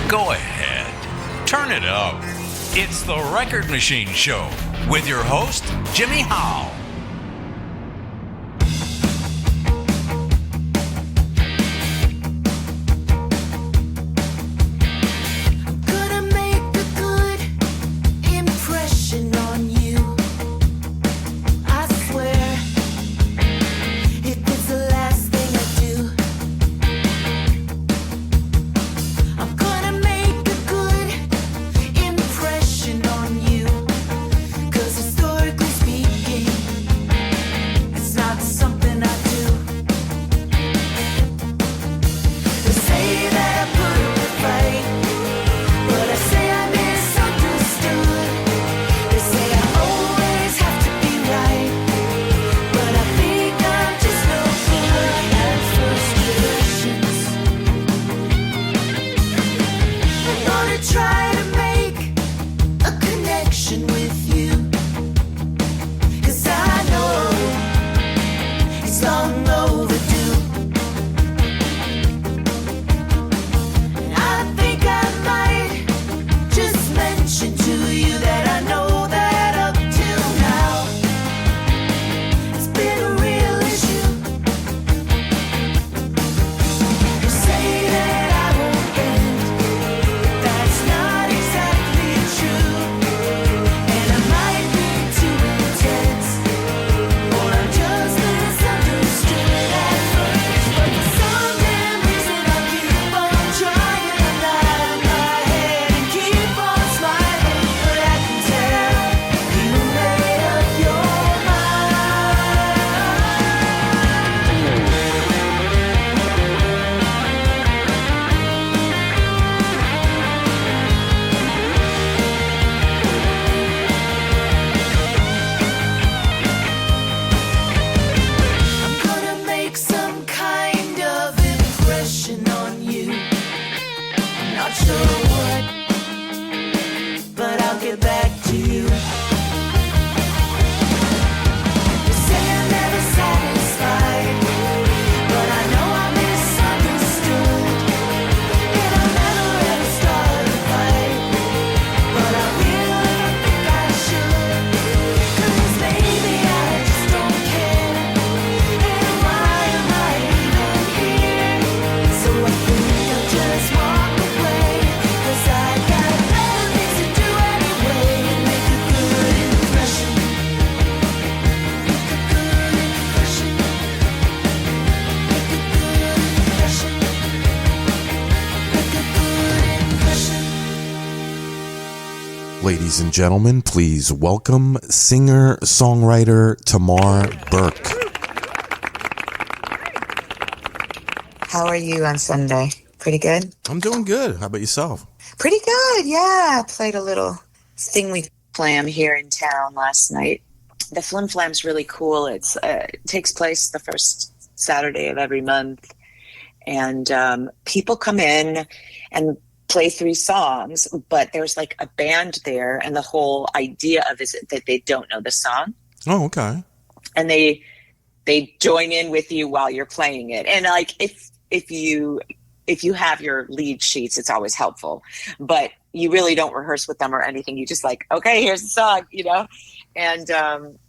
Go ahead. Turn it up. It's the Record Machine Show with your host, Jimmy Howe. Ladies and gentlemen, please welcome singer-songwriter Tamar Berk. How are you on Sunday? Pretty good? I'm doing good. How about yourself? Pretty good, yeah. I played a little thing we flam here in town last night. The Flim Flam's really cool. It takes place the first Saturday of every month. And people come in and play 3 songs, but there's like a band there, and the whole idea of it is that they don't know the song. Oh, okay. And they join in with you while you're playing it. And like if you have your lead sheets, it's always helpful. But you really don't rehearse with them or anything. You just like, okay, here's the song, you know? And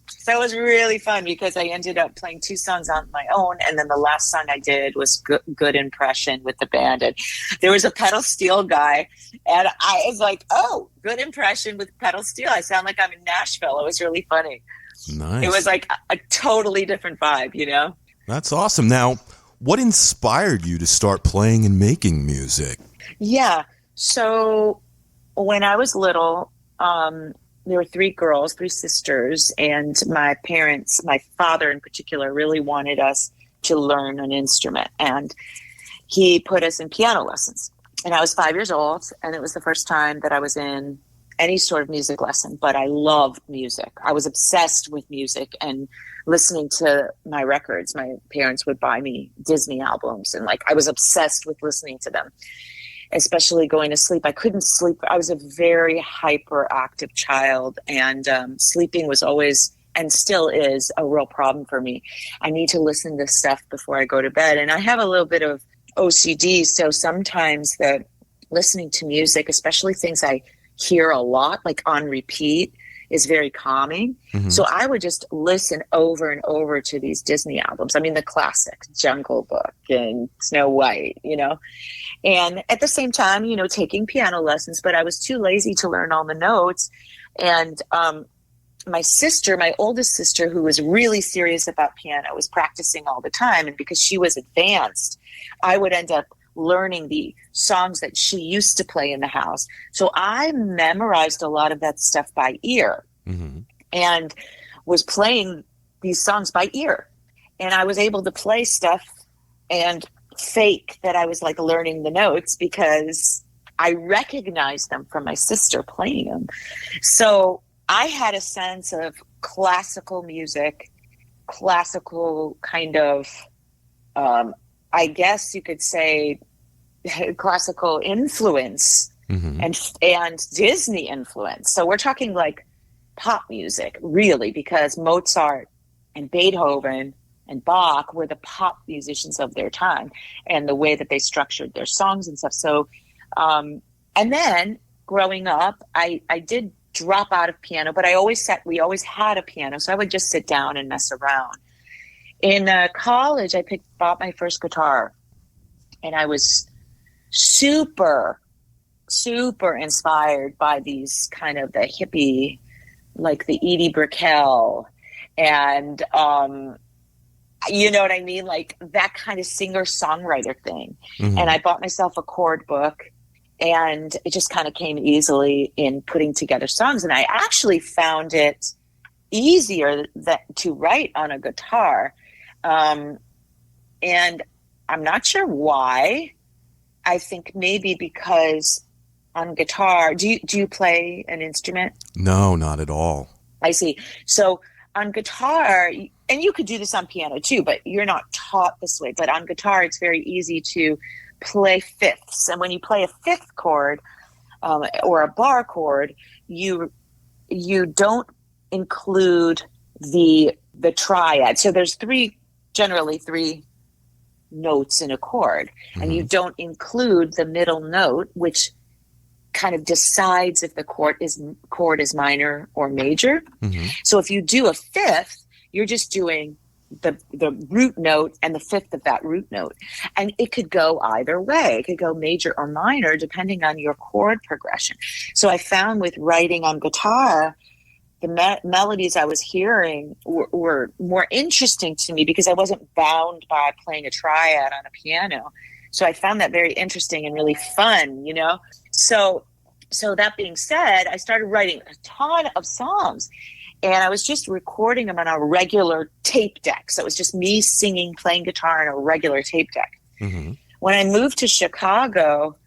so it was really fun because I ended up playing 2 songs on my own. And then the last song I did was Good Impression with the band. And there was a pedal steel guy. And I was like, oh, Good Impression with pedal steel. I sound like I'm in Nashville. It was really funny. Nice. It was like a totally different vibe, you know? That's awesome. Now, what inspired you to start playing and making music? Yeah. So when I was little, there were 3 girls, 3 sisters, and my parents, my father in particular, really wanted us to learn an instrument. And he put us in piano lessons. And I was 5 years old, and it was the first time that I was in any sort of music lesson, but I loved music. I was obsessed with music and listening to my records. My parents would buy me Disney albums, and like I was obsessed with listening to them, especially going to sleep. I couldn't sleep. I was a very hyperactive child, and sleeping was always and still is a real problem for me. I need to listen to stuff before I go to bed. And I have a little bit of OCD, so sometimes the listening to music, especially things I hear a lot, like on repeat, is very calming. Mm-hmm. So I would just listen over and over to these Disney albums. I mean, the classics, Jungle Book and Snow White, and at the same time, taking piano lessons, but I was too lazy to learn all the notes. And my sister, my oldest sister, who was really serious about piano, was practicing all the time. And because she was advanced, I would end up learning the songs that she used to play in the house. So I memorized a lot of that stuff by ear, Mm-hmm. and was playing these songs by ear. And I was able to play stuff and fake that I was like learning the notes because I recognized them from my sister playing them. So I had a sense of classical music, classical kind of, I guess you could say, classical influence, Mm-hmm. and Disney influence. So we're talking like pop music, really, because Mozart and Beethoven and Bach were the pop musicians of their time, and the way that they structured their songs and stuff. So, and then growing up, I did drop out of piano, but we always had a piano. So I would just sit down and mess around. In college, I bought my first guitar, and I was super, super inspired by these kind of the hippie, like the Edie Brickell, and you know what I mean? Like that kind of singer-songwriter thing. Mm-hmm. And I bought myself a chord book, and it just kind of came easily in putting together songs. And I actually found it easier to write on a guitar. And I'm not sure why. I think maybe because on guitar, do you play an instrument? No, not at all. I see. So on guitar, and you could do this on piano too, but you're not taught this way. But on guitar, it's very easy to play fifths. And when you play a fifth chord or a bar chord, you don't include the triad. So there's generally three notes in a chord, Mm-hmm. and you don't include the middle note, which kind of decides if the chord is minor or major. Mm-hmm. So if you do a fifth, you're just doing the root note and the fifth of that root note, and it could go either way. It could go major or minor depending on your chord progression. So I found with writing on guitar, the melodies I was hearing were more interesting to me because I wasn't bound by playing a triad on a piano. So I found that very interesting and really fun, So that being said, I started writing a ton of songs, and I was just recording them on a regular tape deck. So it was just me singing, playing guitar on a regular tape deck. Mm-hmm. When I moved to Chicago,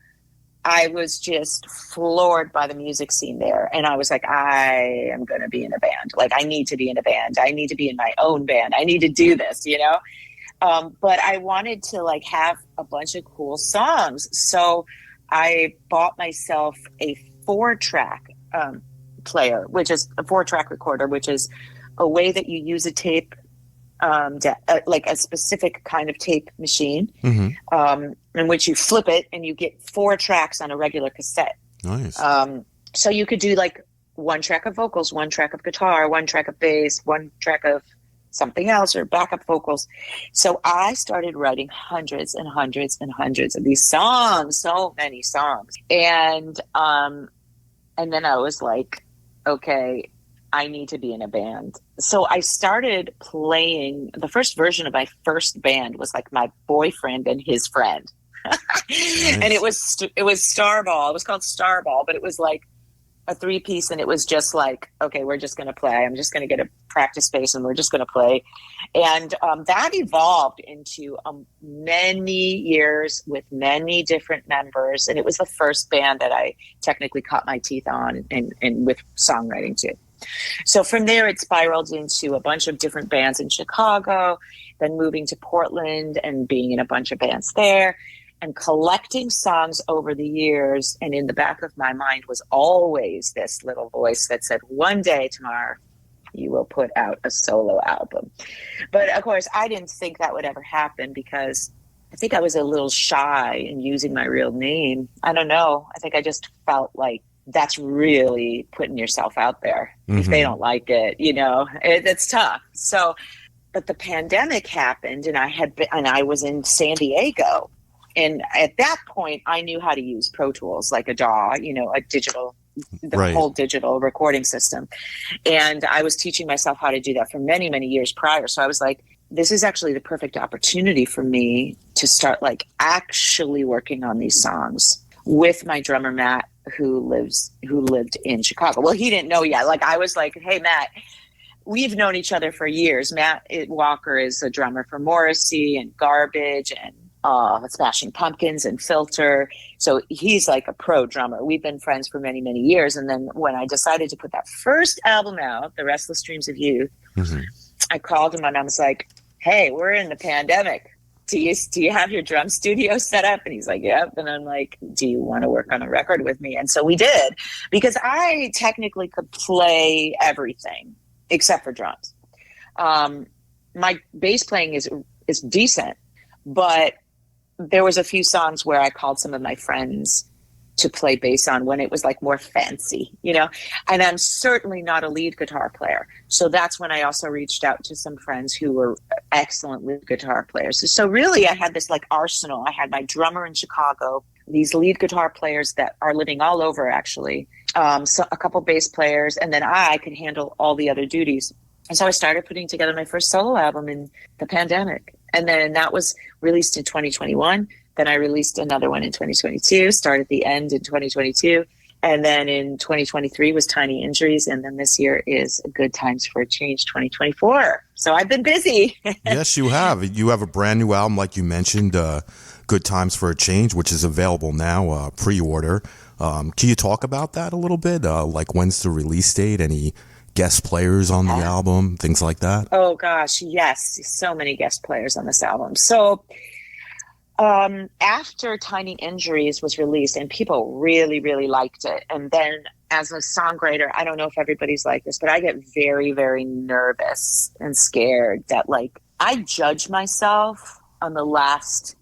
I was just floored by the music scene there. And I was like, I am going to be in a band. Like, I need to be in a band. I need to be in my own band. I need to do this, But I wanted to have a bunch of cool songs. So I bought myself a 4-track player, which is a 4-track recorder, which is a way that you use a tape, like a specific kind of tape machine, Mm-hmm. in which you flip it and you get 4 tracks on a regular cassette. Nice. So you could do 1 track of vocals, 1 track of guitar, 1 track of bass, 1 track of something else or backup vocals. So I started writing hundreds and hundreds and hundreds of these songs, so many songs. And then I was like, okay, I need to be in a band. So I started playing. The first version of my first band was my boyfriend and his friend. Nice. And it was Starball. It was called Starball, but it was a 3-piece, and it was just okay, we're just going to play. I'm just going to get a practice space, and we're just going to play. And that evolved into many years with many different members. And it was the first band that I technically caught my teeth on, and with songwriting too. So from there, it spiraled into a bunch of different bands in Chicago, then moving to Portland and being in a bunch of bands there, and collecting songs over the years. And in the back of my mind was always this little voice that said, one day, Tamar, you will put out a solo album. But of course, I didn't think that would ever happen because I think I was a little shy in using my real name. I don't know. I think I just felt like that's really putting yourself out there. If they don't like it, it's tough. So, but the pandemic happened, and I was in San Diego, and at that point, I knew how to use Pro Tools, like a DAW, a digital, whole digital recording system, and I was teaching myself how to do that for many, many years prior. So I was like, this is actually the perfect opportunity for me to start like actually working on these songs with my drummer Matt, who lived in Chicago. Well, he didn't know yet. Like I was like, hey Matt, we've known each other for years. Matt Walker is a drummer for Morrissey and Garbage and Smashing Pumpkins and Filter. So he's like a pro drummer. We've been friends for many, many years. And then when I decided to put that first album out, The Restless Dreams of Youth, I called him and I was like, hey, we're in the pandemic. Do you have your drum studio set up? And he's like, yep. And I'm like, do you want to work on a record with me? And so we did, because I technically could play everything except for drums. My bass playing is decent, but there was a few songs where I called some of my friends to play bass on when it was like more fancy, and I'm certainly not a lead guitar player. So that's when I also reached out to some friends who were excellent lead guitar players. So really I had this like arsenal. I had my drummer in Chicago, these lead guitar players that are living all over actually, so a couple bass players, and then I could handle all the other duties. And so I started putting together my first solo album in the pandemic. And then that was released in 2021. Then I released another one in 2022, started the end in 2022. And then in 2023 was Tiny Injuries. And then this year is Good Times for a Change 2024. So I've been busy. Yes, you have. You have a brand new album, like you mentioned, Good Times for a Change, which is available now, pre-order. Can you talk about that a little bit? Like when's the release date? Any guest players on the album, things like that? Oh gosh, yes. So many guest players on this album. So after Tiny Injuries was released, and people really, really liked it. And then as a songwriter, I don't know if everybody's like this, but I get very, very nervous and scared that like I judge myself on the last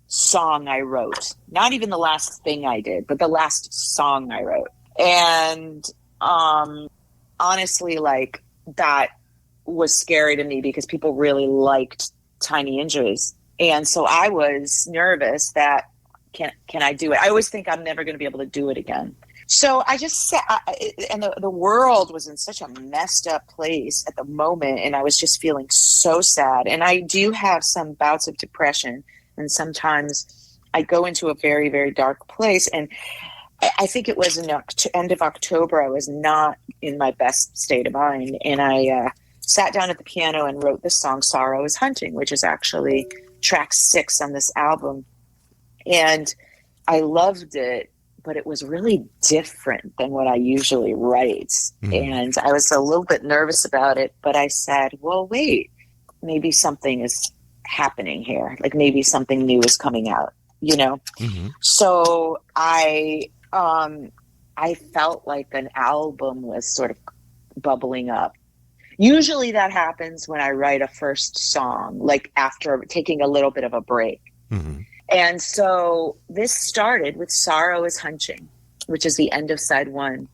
song I wrote, not even the last thing I did, but the last song I wrote. And honestly, like that was scary to me because people really liked Tiny Injuries. And so I was nervous that can I do it? I always think I'm never going to be able to do it again. So I just sat, and the world was in such a messed up place at the moment. And I was just feeling so sad. And I do have some bouts of depression. And sometimes I go into a very, very dark place. And I think it was in the end of October, I was not in my best state of mind. And I sat down at the piano and wrote this song, Sorrow is Hunting, which is actually track 6 on this album. And I loved it, but it was really different than what I usually write. And I was a little bit nervous about it, but I said, well, wait, maybe something is happening here. Like maybe something new is coming out, So I felt like an album was sort of bubbling up. Usually that happens when I write a first song, like after taking a little bit of a break. And so this started with Sorrow is Hunting, which is the end of side 1.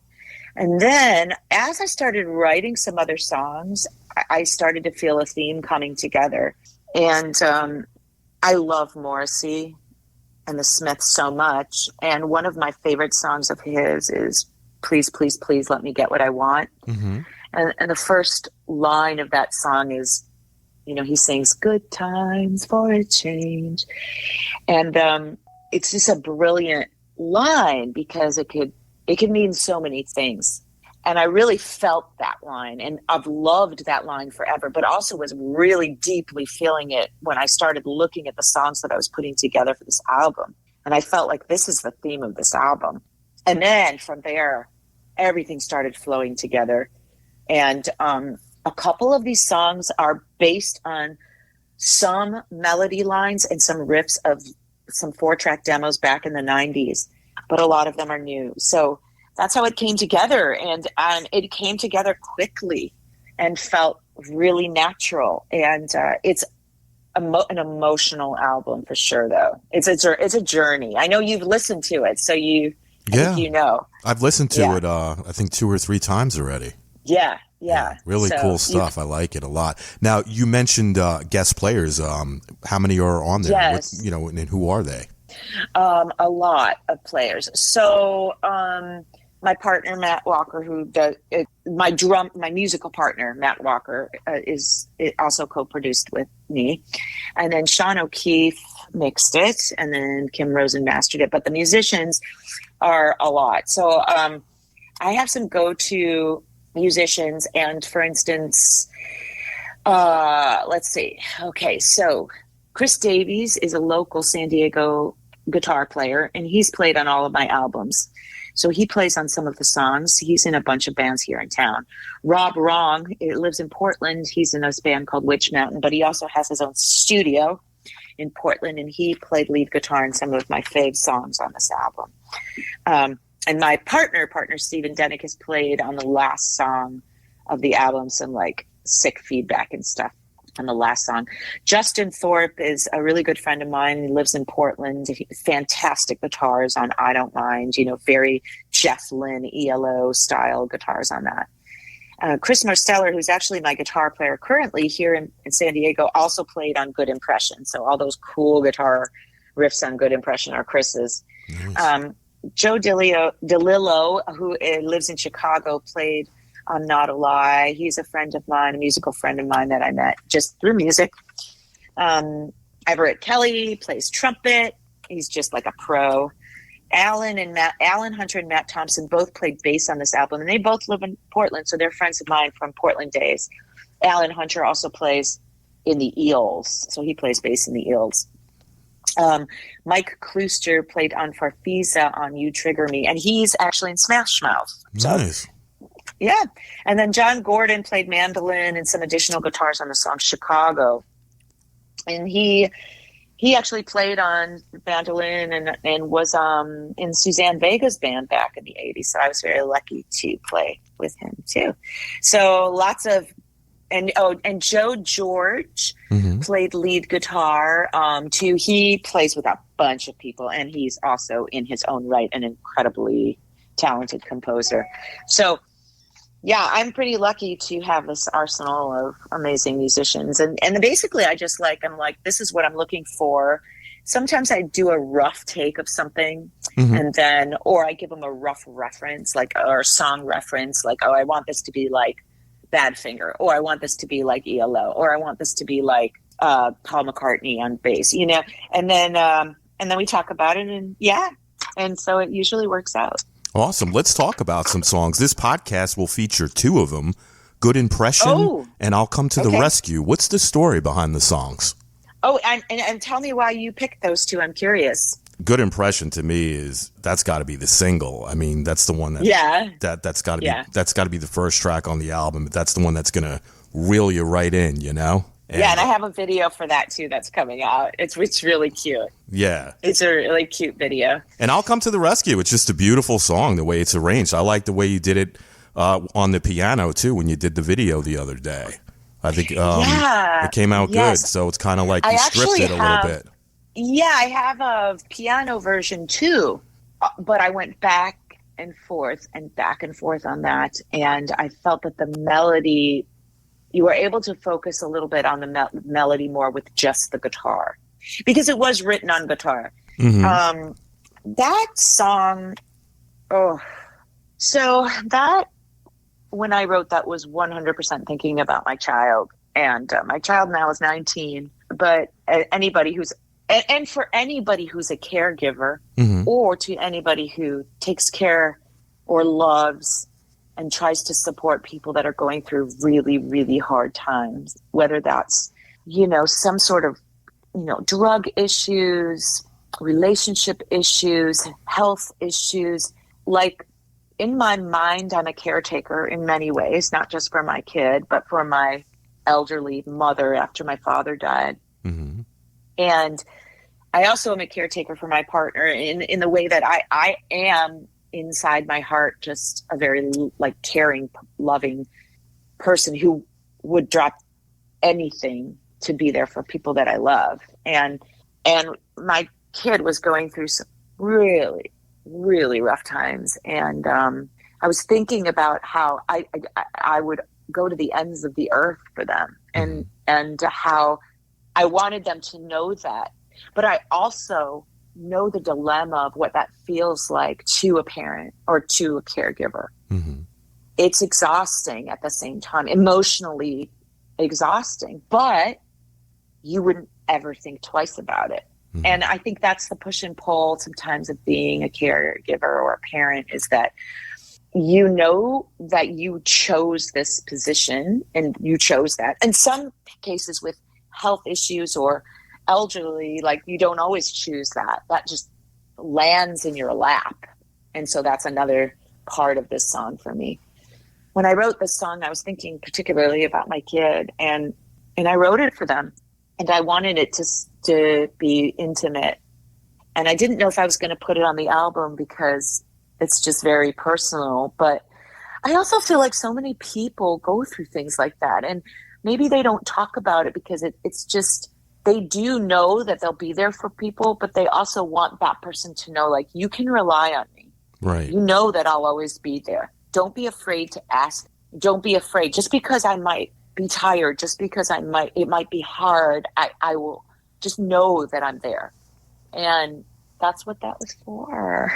And then as I started writing some other songs, I started to feel a theme coming together. And I love Morrissey and the Smiths so much. And one of my favorite songs of his is Please, Please, Please Let Me Get What I Want. And the first line of that song is, he sings Good Times for a Change. And it's just a brilliant line because it could mean so many things. And I really felt that line, and I've loved that line forever, but also was really deeply feeling it when I started looking at the songs that I was putting together for this album. And I felt like this is the theme of this album. And then from there, everything started flowing together. And a couple of these songs are based on some melody lines and some riffs of some 4-track demos back in the 90s, but a lot of them are new. So that's how it came together. And it came together quickly and felt really natural. And it's an emotional album for sure, though. It's a journey. I know you've listened to it, so I think you know. I've listened to it, I think 2 or 3 times already. Yeah. Really So cool stuff. I like it a lot. Now, you mentioned guest players. How many are on there? Yes. And who are they? A lot of players. So my partner, Matt Walker, who does it, my musical partner, Matt Walker, it also co-produced with me. And then Sean O'Keefe mixed it, and then Kim Rosen mastered it. But the musicians are a lot. So I have some go-to musicians, and for instance, let's see. Okay, so Chris Davies is a local San Diego guitar player, and he's played on all of my albums. So he plays on some of the songs. He's in a bunch of bands here in town. Rob Wrong, lives in Portland. He's in a band called Witch Mountain, but he also has his own studio in Portland, and he played lead guitar in some of my fave songs on this album. And my partner Stephen Denick, has played on the last song of the album, some like sick feedback and stuff on the last song. Justin Thorpe is a really good friend of mine. He lives in Portland. Fantastic guitars on I Don't Mind, very Jeff Lynne, ELO style guitars on that. Chris Marsteller, who's actually my guitar player currently here in San Diego, also played on Good Impression. So all those cool guitar riffs on Good Impression are Chris's. Nice. Joe DeLillo, who lives in Chicago, played on Not a Lie. He's a friend of mine, a musical friend of mine that I met just through music. Everett Kelly plays trumpet. He's just like a pro. Alan Hunter and Matt Thompson both played bass on this album, and they both live in Portland, so they're friends of mine from Portland days. Alan Hunter also plays in the Eels, so he plays bass in the Eels. Mike Klooster played on Farfisa on You Trigger Me, and he's actually in Smash Mouth. So, nice. Yeah. And then John Gordon played mandolin and some additional guitars on the song Chicago. And he actually played on mandolin and was in Suzanne Vega's band back in the 80s. So I was very lucky to play with him too. So lots of and Joe George played lead guitar too. He plays with a bunch of people, and he's also in his own right an incredibly talented composer. So yeah, I'm pretty lucky to have this arsenal of amazing musicians. And basically I'm like, this is what I'm looking for. Sometimes I do a rough take of something or I give them a rough reference, or song reference, I want this to be like Badfinger, or I want this to be like ELO, or I want this to be like Paul McCartney on bass, and then we talk about it, and so it usually works out. Awesome. Let's talk about some songs. This podcast will feature 2 of them, Good Impression and I'll Come to the Rescue. What's the story behind the songs? Oh, and tell me why you picked those 2. I'm curious. Good Impression to me that's got to be the single. I mean, that's the one that's got to be the first track on the album. That's the one that's going to reel you right in, And I have a video for that too that's coming out. It's really cute. Yeah. It's a really cute video. And I'll Come to the Rescue. It's just a beautiful song, the way it's arranged. I like the way you did it on the piano too when you did the video the other day. I think it came out good. So it's kind of like you stripped it a little bit. Yeah, I have a piano version too, but I went back and forth on that, and I felt that the melody, you were able to focus a little bit on the melody more with just the guitar, because it was written on guitar. That song, so that, when I wrote that, was 100% thinking about my child, and my child now is 19, but anybody who's and for anybody who's a caregiver, or to anybody who takes care or loves and tries to support people that are going through really, really hard times, whether that's, some sort of, drug issues, relationship issues, health issues. Like, in my mind, I'm a caretaker in many ways, not just for my kid, but for my elderly mother after my father died. And I also am a caretaker for my partner in the way that I am inside my heart just a very caring, loving person who would drop anything to be there for people that I love. And my kid was going through some really, really rough times. And I was thinking about how I would go to the ends of the earth for them, and how I wanted them to know that. But I also know the dilemma of what that feels like to a parent or to a caregiver. Mm-hmm. It's exhausting at the same time, emotionally exhausting, but you wouldn't ever think twice about it. Mm-hmm. And I think that's the push and pull sometimes of being a caregiver or a parent, is that you know that you chose this position and you chose that. In some cases with health issues or elderly, like, you don't always choose that. That just lands in your lap. And so that's another part of this song for me. When I wrote this song, I was thinking particularly about my kid, and I wrote it for them, and I wanted it to be intimate. And I didn't know if I was going to put it on the album because it's just very personal. But I also feel like so many people go through things like that, and maybe they don't talk about it because it's just, they do know that they'll be there for people, but they also want that person to know, like, you can rely on me. Right. You know that I'll always be there. Don't be afraid to ask. Don't be afraid. Just because I might be tired, just because it might be hard, I will just know that I'm there. And that's what that was for.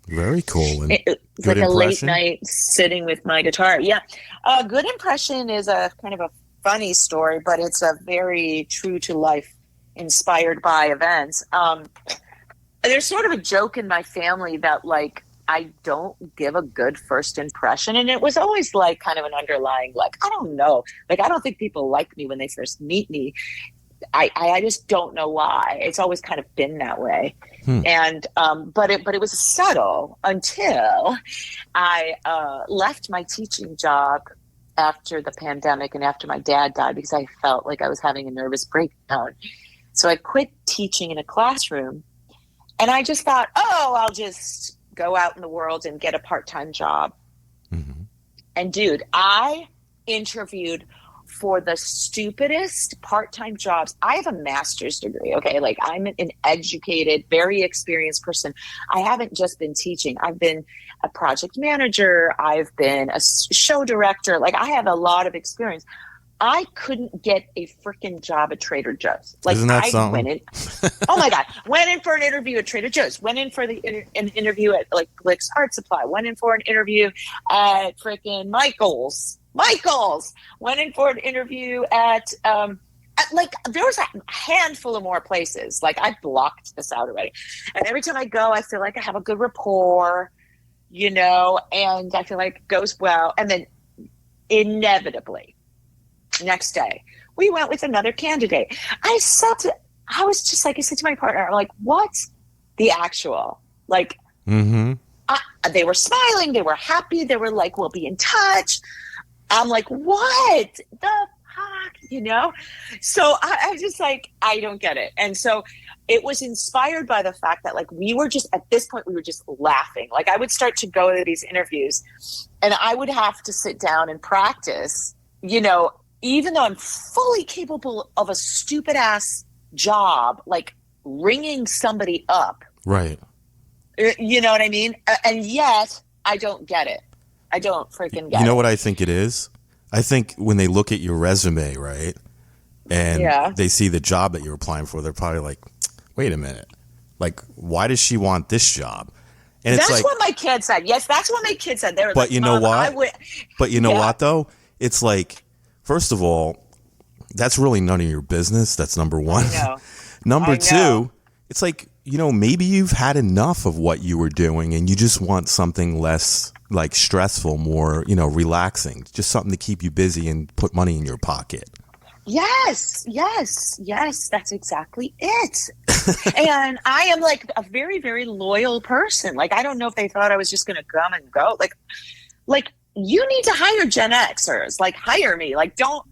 Very cool. And it's like a late night sitting with my guitar. Yeah. Good Impression is a kind of a funny story, but it's a very true to life, inspired by events. There's sort of a joke in my family that, like, I don't give a good first impression. And it was always like kind of an underlying, like, I don't know. Like, I don't think people like me when they first meet me. I just don't know why. It's always kind of been that way. And, but it was subtle until I left my teaching job after the pandemic and after my dad died, because I felt like I was having a nervous breakdown. So I quit teaching in a classroom, and I just thought, I'll just go out in the world and get a part-time job. Mm-hmm. And dude, I interviewed for the stupidest part-time jobs. I have a master's degree. Okay. Like, I'm an educated, very experienced person. I haven't just been teaching. I've been a project manager. I've been a show director. Like, I have a lot of experience. I couldn't get a freaking job at Trader Joe's. Like, isn't that something? Went in, oh my God, went in for an interview at Trader Joe's, went in for an interview at like Glick's Art Supply, went in for an interview at freaking Michael's, went in for an interview at like, there was a handful of more places. Like, I blocked this out already. And every time I go, I feel like I have a good rapport, you know, and I feel like it goes well. And then inevitably, next day, we went with another candidate. I said to my partner, I'm like, what's the actual? Like, they were smiling. They were happy. They were like, we'll be in touch. I'm like, what the fuck? You know? So I just like, I don't get it. And so it was inspired by the fact that, like, at this point, we were just laughing. Like, I would start to go to these interviews and I would have to sit down and practice, you know, even though I'm fully capable of a stupid ass job, like ringing somebody up. Right. You know what I mean? And yet I don't get it. I don't freaking get it. You know what I think it is? I think when they look at your resume, right, and they see the job that you're applying for, they're probably like, wait a minute. Like, why does she want this job? And it's that's like, what my kids said. Yes, that's what my kids said. They were but like, you know what? But you know Yeah. what, though? It's like, first of all, that's really none of your business. That's number one. I know. Number I two, know. it's like, you know, maybe you've had enough of what you were doing and you just want something less like stressful, more, you know, relaxing, just something to keep you busy and put money in your pocket. Yes, that's exactly it. And I am like a very, very loyal person. Like, I don't know if they thought I was just going to come and go. Like you need to hire Gen Xers. Like, hire me. Like, don't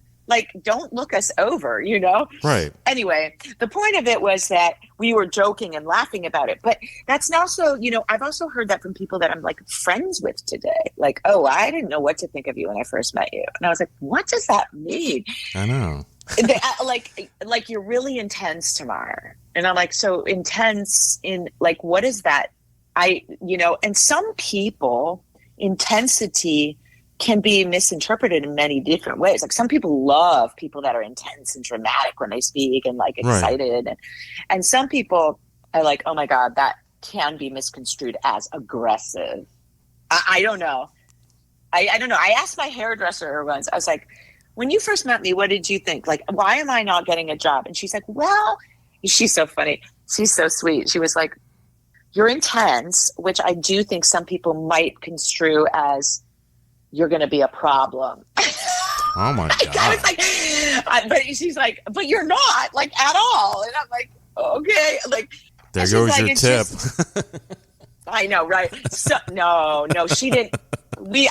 look us over, you know? Right. Anyway, the point of it was that we were joking and laughing about it. But that's also, you know, I've also heard that from people that I'm like friends with today. Like, oh, I didn't know what to think of you when I first met you. And I was like, what does that mean? I know. Like you're really intense, Tamar. And I'm like, so intense in like, what is that? And some people, intensity can be misinterpreted in many different ways. Like some people love people that are intense and dramatic when they speak and like excited. Right. And some people are like, oh my God, that can be misconstrued as aggressive. I don't know. I don't know. I asked my hairdresser once, I was like, when you first met me, what did you think? Like, why am I not getting a job? And she's like, well, she's so funny. She's so sweet. She was like, you're intense, which I do think some people might construe as you're going to be a problem. Oh my God. I was like, but she's like, but you're not like at all. And I'm like, okay. Like, there goes like, your tip. I know. Right. So no, she didn't.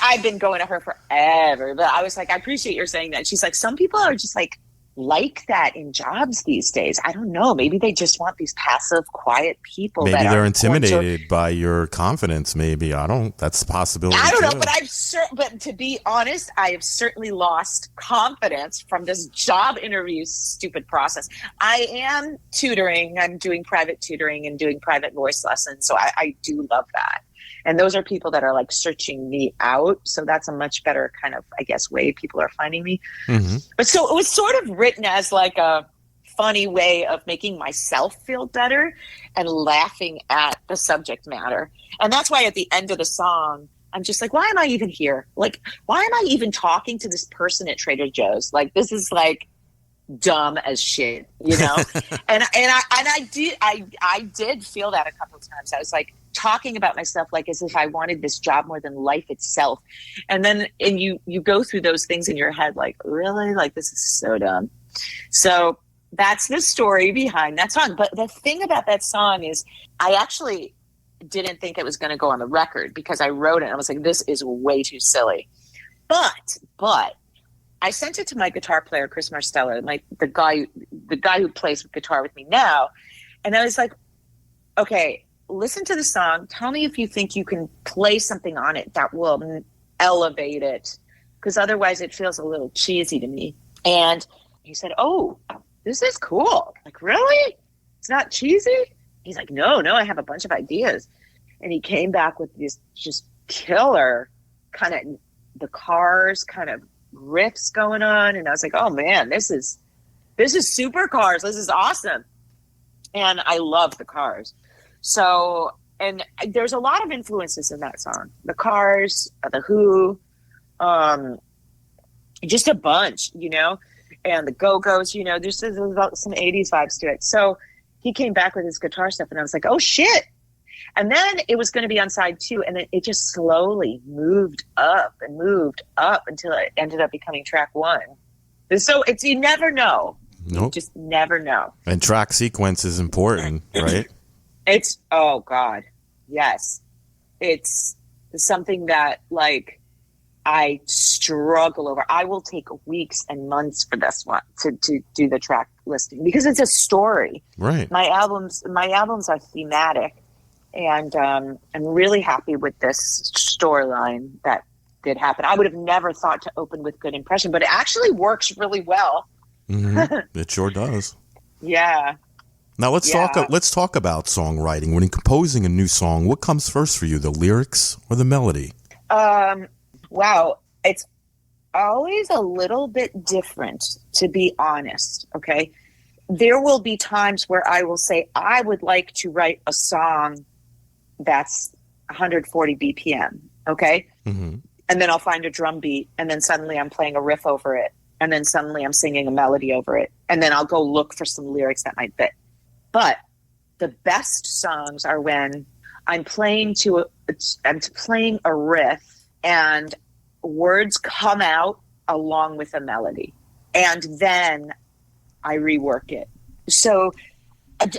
I've been going to her forever, but I was like, I appreciate your saying that. She's like, some people are just like that in jobs these days. I don't know. Maybe they just want these passive, quiet people. Maybe they're intimidated by your confidence. Maybe that's the possibility. I don't know, too. but to be honest, I have certainly lost confidence from this job interview stupid process. I am tutoring. I'm doing private tutoring and doing private voice lessons. So I do love that. And those are people that are like searching me out. So that's a much better kind of, I guess, way people are finding me. Mm-hmm. But so it was sort of written as like a funny way of making myself feel better and laughing at the subject matter. And that's why at the end of the song, I'm just like, why am I even here? Like, why am I even talking to this person at Trader Joe's? Like, this is like dumb as shit, you know? and I did feel that a couple of times. I was like, talking about myself like as if I wanted this job more than life itself. And you go through those things in your head like, really? Like, this is so dumb. So that's the story behind that song. But the thing about that song is I actually didn't think it was going to go on the record because I wrote it and I was like, this is way too silly. But I sent it to my guitar player, Chris Marsteller, the guy who plays guitar with me now. And I was like, okay, listen to the song. Tell me if you think you can play something on it that will elevate it, because otherwise it feels a little cheesy to me. And he said, oh, this is cool. Like, really? It's not cheesy? He's like, no, I have a bunch of ideas. And he came back with this just killer kind of the Cars kind of riffs going on. And I was like, oh man, this is super Cars. This is awesome. And I love the Cars. So, and there's a lot of influences in that song. The Cars, The Who, just a bunch, you know, and the Go-Go's, you know, there's some 80s vibes to it. So he came back with his guitar stuff and I was like, oh shit. And then it was going to be on side 2. And then it just slowly moved up until it ended up becoming track 1. And so you never know. Nope. You just never know. And track sequence is important, right? Oh God, yes. It's something that like I struggle over. I will take weeks and months for this one to do the track listing because it's a story. Right. My albums are thematic, and I'm really happy with this storyline that did happen. I would have never thought to open with Good Impression, but it actually works really well. Mm-hmm. It sure does. Yeah. Now let's talk about songwriting. When you're composing a new song, what comes first for you, the lyrics or the melody? Wow, it's always a little bit different, to be honest. Okay, there will be times where I will say I would like to write a song that's 140 BPM. Okay, mm-hmm. And then I'll find a drum beat, and then suddenly I'm playing a riff over it, and then suddenly I'm singing a melody over it, and then I'll go look for some lyrics that might fit. But the best songs are when I'm playing a riff and words come out along with a melody, and then I rework it. So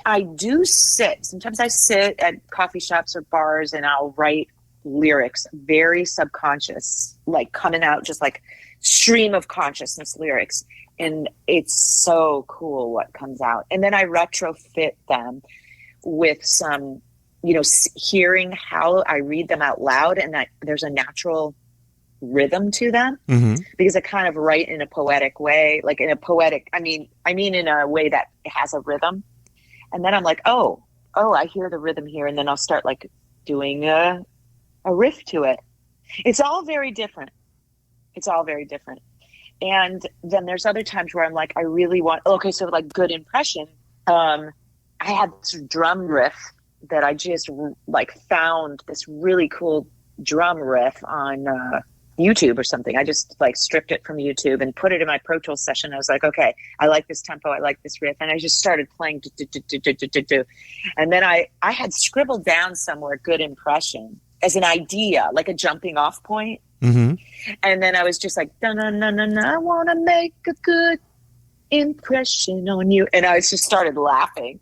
I do sometimes I sit at coffee shops or bars and I'll write lyrics, very subconscious, like coming out just like stream of consciousness lyrics. And it's so cool what comes out. And then I retrofit them with some, you know, hearing how I read them out loud. And there's a natural rhythm to them, because I kind of write in a poetic way, like in a poetic, I mean in a way that has a rhythm. And then I'm like, oh, I hear the rhythm here. And then I'll start like doing a riff to it. It's all very different. And then there's other times where I'm like, I really want, okay, so like Good Impression. I had this drum riff that I just like found this really cool drum riff on YouTube or something. I just like stripped it from YouTube and put it in my Pro Tools session. I was like, okay, I like this tempo. I like this riff. And I just started playing. And then I had scribbled down somewhere Good Impression as an idea, like a jumping off point. And then I was just like, I want to make a good impression on you. And I just started laughing.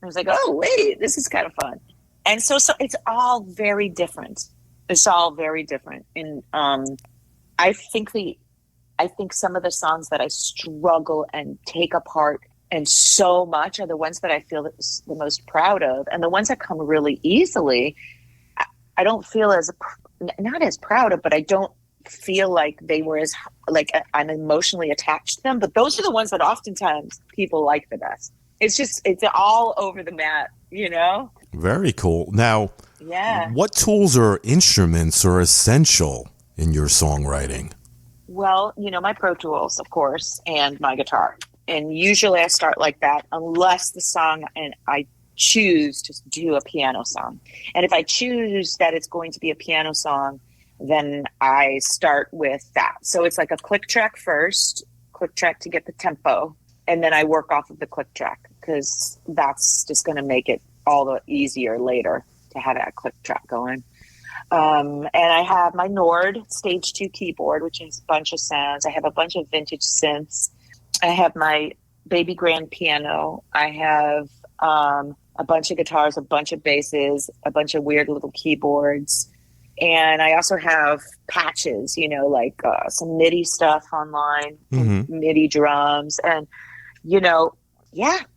I was like, oh, wait, this is kind of fun. And so it's all very different. And I think some of the songs that I struggle and take apart and so much are the ones that I feel the most proud of. And the ones that come really easily, I don't feel not as proud of, but I don't feel like they were as, like, I'm emotionally attached to them. But those are the ones that oftentimes people like the best. It's all over the map, you know? Very cool. Now, what tools or instruments are essential in your songwriting? Well, my Pro Tools, of course, and my guitar. And usually I start like that unless the song, and I choose to do a piano song. And if I choose that it's going to be a piano song, then I start with that. So it's like a click track first, click track to get the tempo, and then I work off of the click track, because that's just going to make it all the easier later to have that click track going. And I have my Nord Stage 2 keyboard, which has a bunch of sounds. I have a bunch of vintage synths. I have my baby grand piano. I have a bunch of guitars, a bunch of basses, a bunch of weird little keyboards. And I also have patches, like some MIDI stuff online, MIDI drums, and,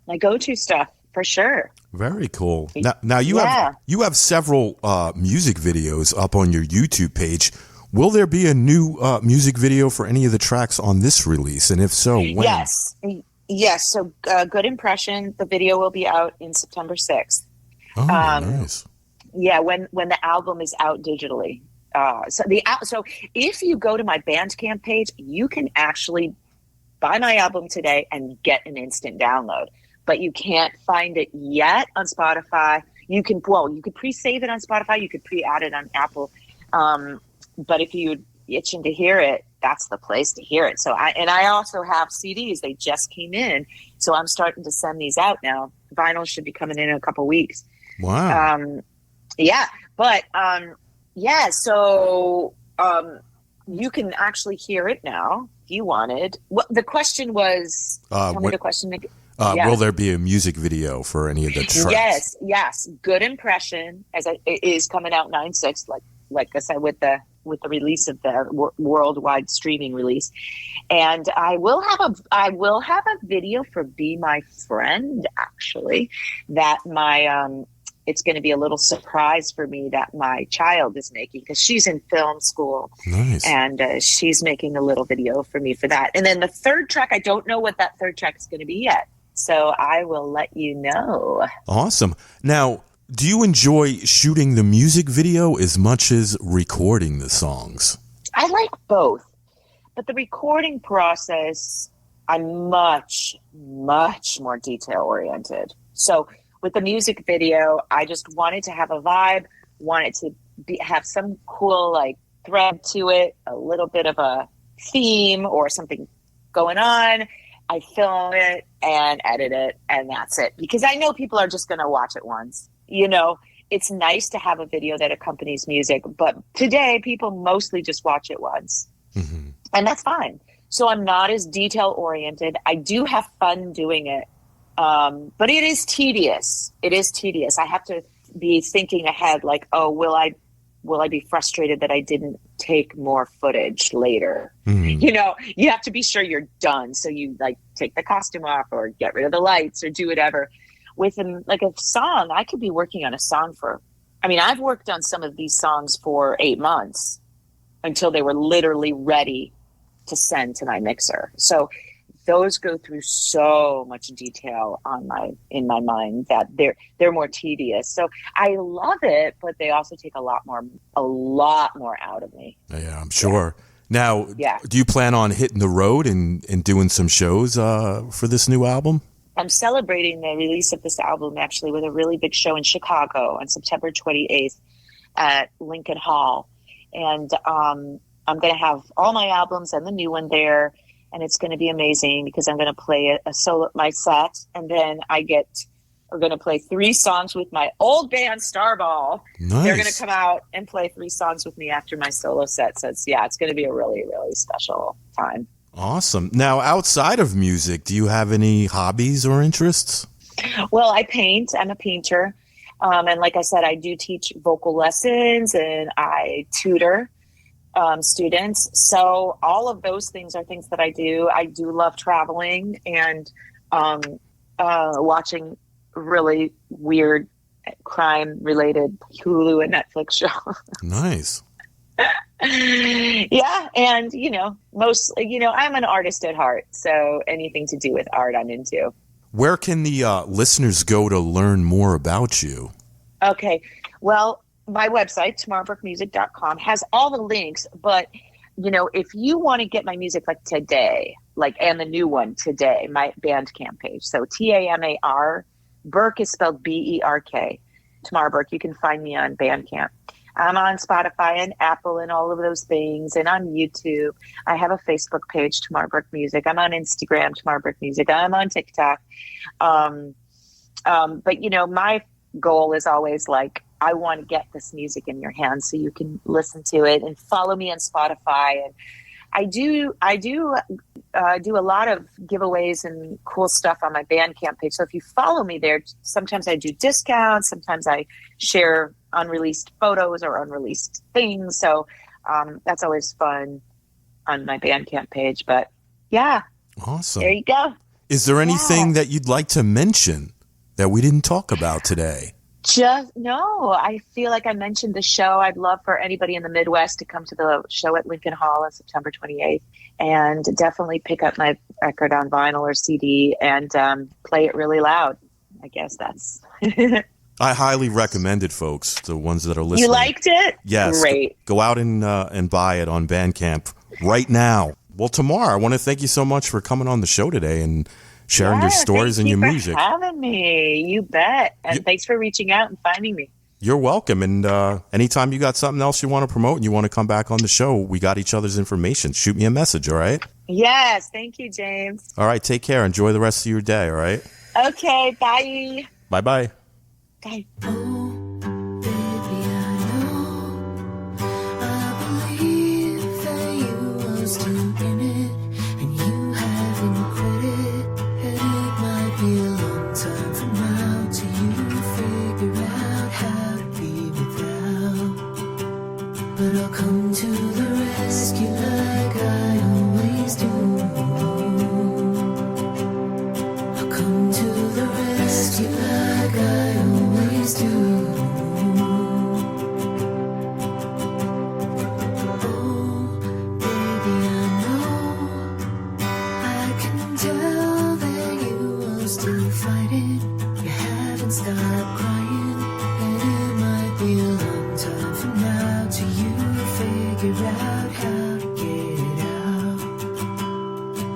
my go-to stuff for sure. Very cool. Now you have several music videos up on your YouTube page. Will there be a new music video for any of the tracks on this release? And if so, when? Yes. So Good Impression, the video will be out in September 6th. Oh, nice. Yeah, when the album is out digitally. So if you go to my Bandcamp page, you can actually buy my album today and get an instant download. But you can't find it yet on Spotify. You could pre-save it on Spotify. You could pre-add it on Apple. But if you're itching to hear it, that's the place to hear it. So I also have CDs. They just came in. So I'm starting to send these out now. Vinyl should be coming in a couple weeks. Wow. So you can actually hear it now if you wanted. What the question was, tell me the question again. Will there be a music video for any of the tracks? Yes. Good Impression is coming out 9/6, like I said, with the release of the worldwide streaming release. And I will have a video for Be My Friend, actually, that it's going to be a little surprise for me that my child is making, because she's in film school. Nice. And she's making a little video for me for that. And then the third track, I don't know what that third track is going to be yet. So I will let you know. Awesome. Now, do you enjoy shooting the music video as much as recording the songs? I like both. But the recording process, I'm much, much more detail-oriented. So with the music video, I just wanted to have a vibe, wanted to have some cool thread to it, a little bit of a theme or something going on. I film it and edit it, and that's it. Because I know people are just going to watch it once. It's nice to have a video that accompanies music, but today people mostly just watch it once. Mm-hmm. And that's fine. So I'm not as detail-oriented. I do have fun doing it. But it is tedious. I have to be thinking ahead, will I be frustrated that I didn't take more footage later? Mm-hmm. You have to be sure you're done. So you take the costume off or get rid of the lights or do whatever. With a song, I could be working on a song I've worked on some of these songs for 8 months. until they were literally ready to send to my mixer. So those go through so much detail in my mind that they're more tedious. So I love it, but they also take a lot more out of me. Yeah, I'm sure. Yeah. Now, yeah. Do you plan on hitting the road and doing some shows for this new album? I'm celebrating the release of this album actually with a really big show in Chicago on September 28th at Lincoln Hall. And I'm going to have all my albums and the new one there. And it's going to be amazing because I'm going to play a solo, my set. And then we're going to play 3 songs with my old band Starball. Nice. They're going to come out and play 3 songs with me after my solo set. So it's going to be a really, really special time. Awesome. Now, outside of music, do you have any hobbies or interests? Well, I paint. I'm a painter. And like I said, I do teach vocal lessons and I tutor students. So all of those things are things that I do. I do love traveling and watching really weird crime-related Hulu and Netflix shows. Nice. Yeah, and I'm an artist at heart, so anything to do with art I'm into. Where can the listeners go to learn more about you? Okay, well, my website, tamarberkmusic.com, has all the links, but if you want to get my music like today, and the new one today, my Bandcamp page, so Tamar, Berk is spelled Berk, Tamar Berk, you can find me on Bandcamp. I'm on Spotify and Apple and all of those things, and on YouTube. I have a Facebook page, Tamar Berk Music. I'm on Instagram, Tamar Berk Music. I'm on TikTok. But my goal is always I want to get this music in your hands so you can listen to it and follow me on Spotify. And I do a lot of giveaways and cool stuff on my Bandcamp page. So if you follow me there, sometimes I do discounts. Sometimes I share unreleased photos or unreleased things. So that's always fun on my Bandcamp page. But yeah, awesome. There you go. Is there anything that you'd like to mention that we didn't talk about today? No, I feel like I mentioned the show. I'd love for anybody in the Midwest to come to the show at Lincoln Hall on September 28th and definitely pick up my record on vinyl or CD and play it really loud. I guess that's... I highly recommend it, folks, the ones that are listening. You liked it? Yes. Great. Go out and buy it on Bandcamp right now. Well, Tamar, I want to thank you so much for coming on the show today and sharing your stories and your music. Thank you for having me. You bet. And thanks for reaching out and finding me. You're welcome. And anytime you got something else you want to promote and you want to come back on the show, we got each other's information. Shoot me a message, all right? Yes. Thank you, James. All right. Take care. Enjoy the rest of your day, all right? Okay. Bye. Bye-bye. Bye. But I'll come to the rescue like I always do. I'll come to the rescue like I always do. Oh, baby, I know I can tell that you are still fighting. You haven't stopped crying, and it might be a long time from now till you figure out how to get out.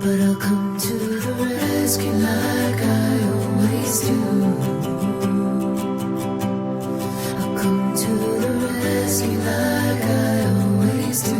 But I'll come to the rescue like I always do. I'll come to the rescue like I always do.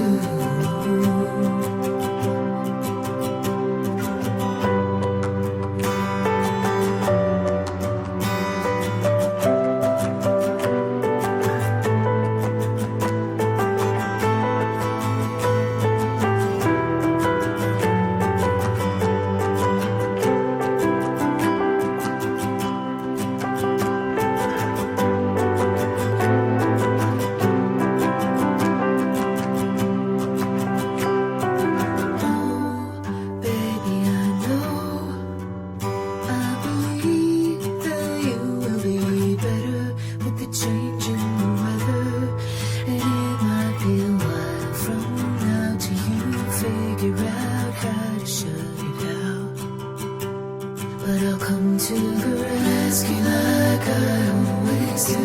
come to the rescue like I always do.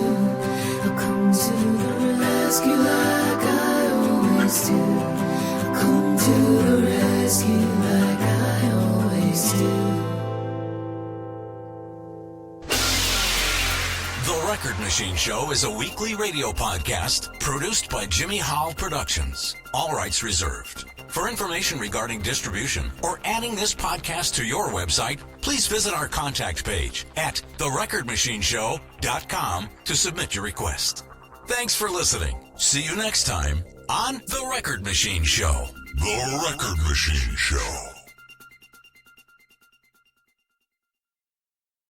I'll come to the rescue like I always do. I'll come to the rescue like I always do. The Record Machine Show is a weekly radio podcast produced by Jimmy Howell Productions. All rights reserved. For information regarding distribution or adding this podcast to your website, please visit our contact page at therecordmachineshow.com to submit your request. Thanks for listening. See you next time on The Record Machine Show. The Record Machine Show.